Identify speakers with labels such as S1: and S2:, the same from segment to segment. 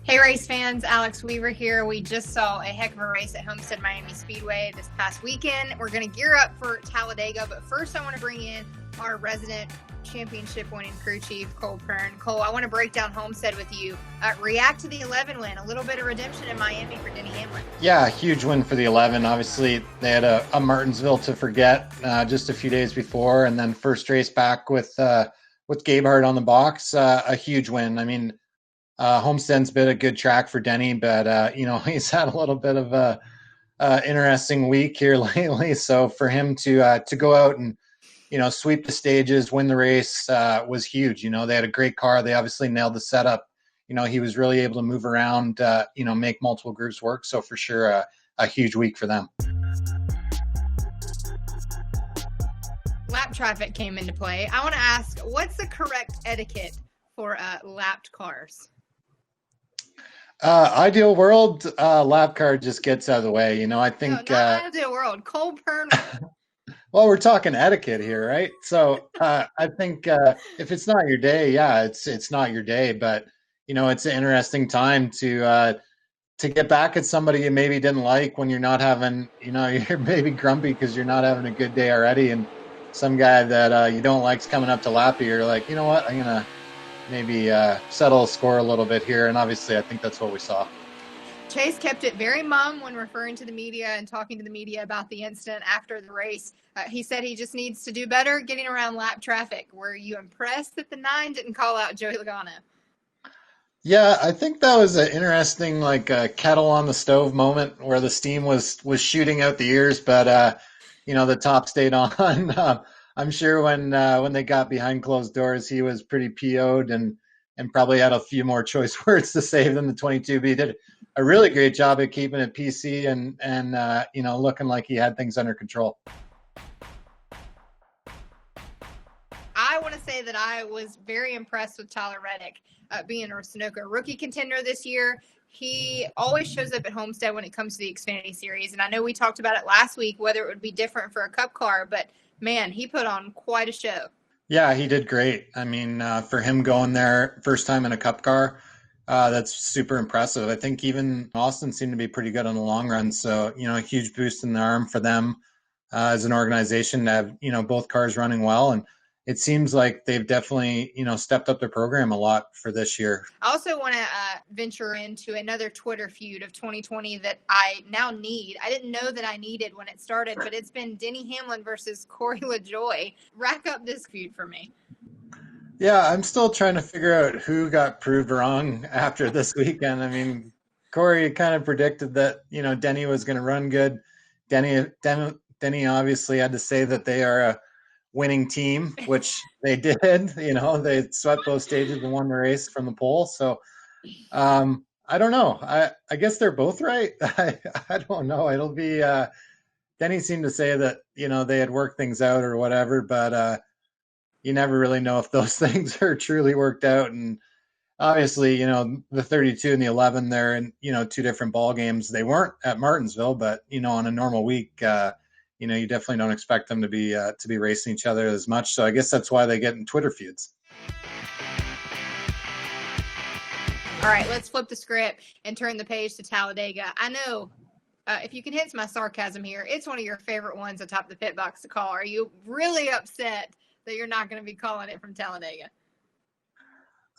S1: Hey race fans, Alex Weaver here. We just saw a heck of a race at Homestead-Miami Speedway this past weekend. We're going to gear up for Talladega, but first I want to bring in our resident championship winning crew chief, Cole Pearn. Cole, I want to break down Homestead with you. React to the 11 win, a little bit of redemption in Miami for Denny Hamlin.
S2: Yeah, huge win for the 11. Obviously, they had a Martinsville to forget just a few days before, and then first race back with Gabehart on the box, a huge win. I mean, Homestead's been a good track for Denny, but he's had a little bit of a interesting week here lately. So for him to go out and sweep the stages, win the race was huge. They had a great car. They obviously nailed the setup. He was really able to move around, make multiple groups work. So for sure, a huge week for them.
S1: Lap traffic came into play. I want to ask, what's the correct etiquette for lapped cars?
S2: Ideal world, lap car just gets out of the way. I think.
S1: No, not ideal world. Cole Pearn.
S2: Well, we're talking etiquette here, right? So I think if it's not your day, yeah, it's not your day. But it's an interesting time to get back at somebody you maybe didn't like when you're not having, you're maybe grumpy because you're not having a good day already, and some guy that you don't like's coming up to lap you. You're like, you know what, I'm gonna maybe settle a score a little bit here, and obviously I think that's what we saw.
S1: Chase kept it very mum when referring to the media and talking to the media about the incident after the race. He said he just needs to do better getting around lap traffic. Were you impressed that the 9 didn't call out Joey Logano?
S2: Yeah, I think that was an interesting, kettle on the stove moment where the steam was shooting out the ears, but the top stayed on. I'm sure when they got behind closed doors, he was pretty PO'd and probably had a few more choice words to say than the 22. But he did a really great job at keeping it PC and looking like he had things under control.
S1: I want to say that I was very impressed with Tyler Reddick being a Sunoco rookie contender this year. He always shows up at Homestead when it comes to the Xfinity Series, and I know we talked about it last week, whether it would be different for a Cup car, but man, he put on quite a show.
S2: Yeah, he did great. I mean, for him going there first time in a Cup car, that's super impressive. I think even Austin seemed to be pretty good on the long run. So, a huge boost in the arm for them as an organization to have, both cars running well. And it seems like they've definitely, stepped up their program a lot for this year.
S1: I also want to venture into another Twitter feud of 2020 that I now need. I didn't know that I needed when it started, but it's been Denny Hamlin versus Corey LaJoie. Rack up this feud for me.
S2: Yeah, I'm still trying to figure out who got proved wrong after this weekend. I mean, Corey kind of predicted that, Denny was going to run good. Denny obviously had to say that they are a winning team, which they did. They swept both stages and won the race from the pole. So I don't know. I guess they're both right. I don't know. It'll be Denny seemed to say that they had worked things out or whatever, but you never really know if those things are truly worked out. And obviously, the 32 and the 11, they're in two different ball games. They weren't at Martinsville, but on a normal week, you definitely don't expect them to be racing each other as much. So I guess that's why they get in Twitter feuds.
S1: All right, let's flip the script and turn the page to Talladega. I know if you can hit my sarcasm here, it's one of your favorite ones atop the pit box to call. Are you really upset that you're not going to be calling it from Talladega?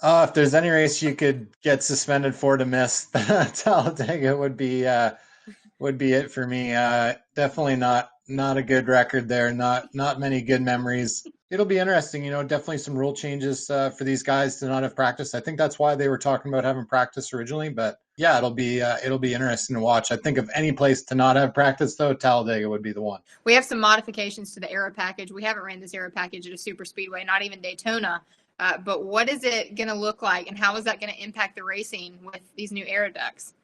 S2: If there's any race you could get suspended for to miss, Talladega would be it for me. Definitely not a good record there. Not many good memories. It'll be interesting, definitely some rule changes for these guys to not have practice. I think that's why they were talking about having practice originally, but yeah, it'll be interesting to watch. I think of any place to not have practice though, Talladega would be the one.
S1: We have some modifications to the AERO package. We haven't ran this AERO package at a super speedway, not even Daytona. But what is it going to look like, and how is that going to impact the racing with these new AERO ducts?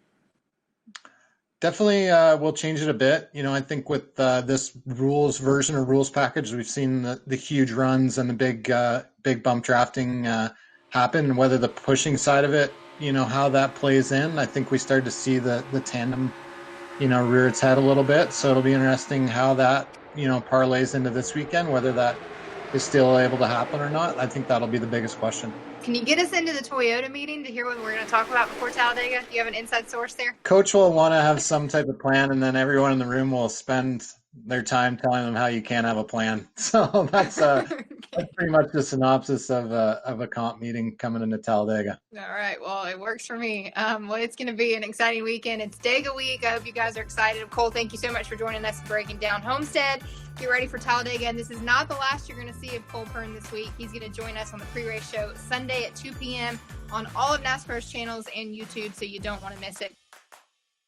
S2: Definitely we'll change it a bit. I think with this version of rules package, we've seen the huge runs and the big bump drafting happen, whether the pushing side of it, how that plays in. I think we started to see the tandem, rear its head a little bit. So it'll be interesting how that, parlays into this weekend, whether that is still able to happen or not. I think that'll be the biggest question.
S1: Can you get us into the Toyota meeting to hear what we're going to talk about before Talladega? Do you have an inside source there?
S2: Coach will want to have some type of plan, and then everyone in the room will spend their time telling them how you can't have a plan. So that's pretty much the synopsis of a comp meeting coming into Talladega.
S1: All right. Well, it works for me. Well, it's going to be an exciting weekend. It's Dega week. I hope you guys are excited. Cole, thank you so much for joining us and breaking down Homestead. Get ready for Talladega. And this is not the last you're going to see of Cole Pearn this week. He's going to join us on the pre-race show Sunday at 2 p.m. on all of NASCAR's channels and YouTube, so you don't want to miss it.